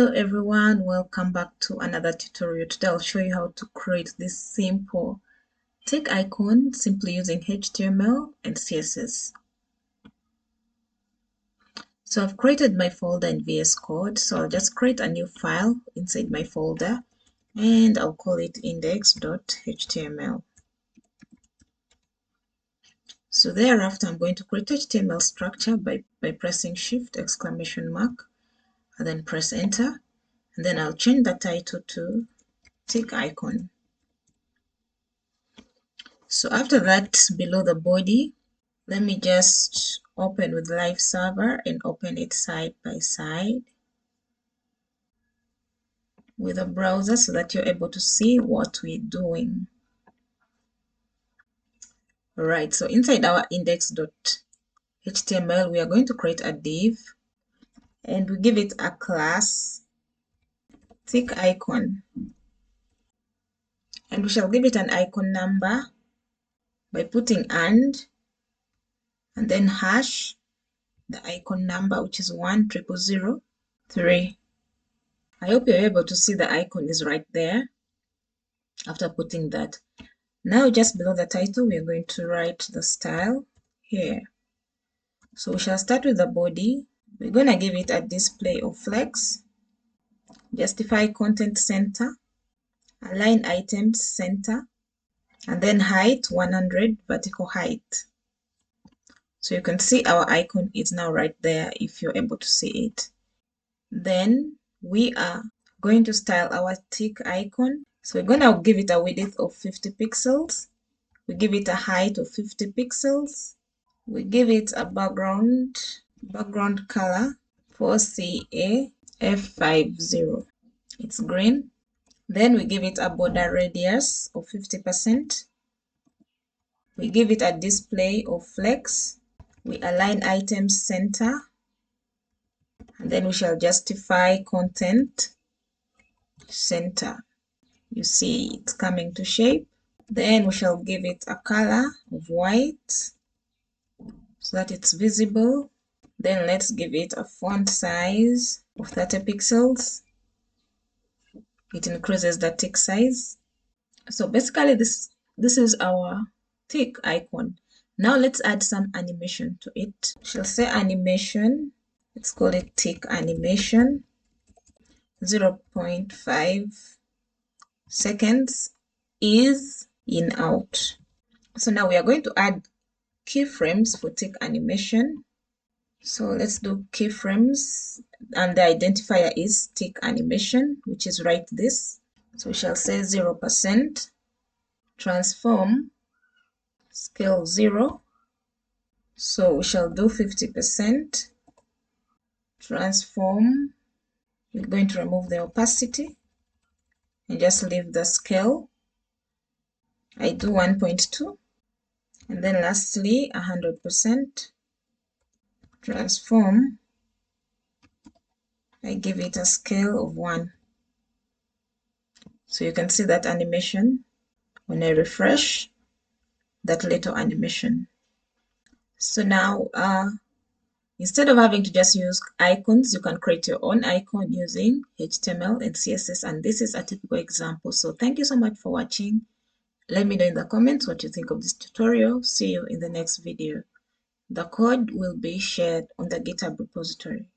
Hello everyone, welcome back to another tutorial. Today I'll show you how to create this simple tick icon simply using HTML and CSS. So I've created my folder in VS Code, so I'll just create a new file inside my folder and I'll call it index.html. So thereafter I'm going to create HTML structure by pressing Shift exclamation mark and then press enter, and then I'll change the title to tick icon. So after that, below the body, let me just open with Live Server and open it side by side with a browser so that you're able to see what we're doing. All right, so inside our index.html, we are going to create a div and we give it a class tick icon. And we shall give it an icon number by putting and then hash the icon number, which is 10003. I hope you're able to see the icon is right there after putting that. Now just below the title, we are going to write the style here. So we shall start with the body. We're going to give it a display of flex, justify content center, align items center, and then height 100 vertical height. So you can see our icon is now right there if you're able to see it. Then we are going to style our tick icon. So we're going to give it a width of 50 pixels. We give it a height of 50 pixels. We give it a background color for CAF50. It's green. Then we give it a border radius of 50%. We give it a display of flex. We align items center. And then we shall justify content center. You see it's coming to shape. Then we shall give it a color of white so that it's visible. Then let's give it a font size of 30 pixels. It increases the tick size. So basically this is our tick icon. Now let's add some animation to it. We shall say animation. Let's call it tick animation. 0.5 seconds is in out. So now we are going to add keyframes for tick animation. So let's do keyframes, and the identifier is tick animation, which is right this. So we shall say 0%, transform, scale 0. So we shall do 50%, transform. We're going to remove the opacity and just leave the scale. I do 1.2. And then lastly, 100%, transform. I give it a scale of 1. So you can see that animation when I refresh, that little animation. So now, instead of having to just use icons, you can create your own icon using HTML and CSS. And this is a typical example. So thank you so much for watching. Let me know in the comments what you think of this tutorial. See you in the next video. The code will be shared on the GitHub repository.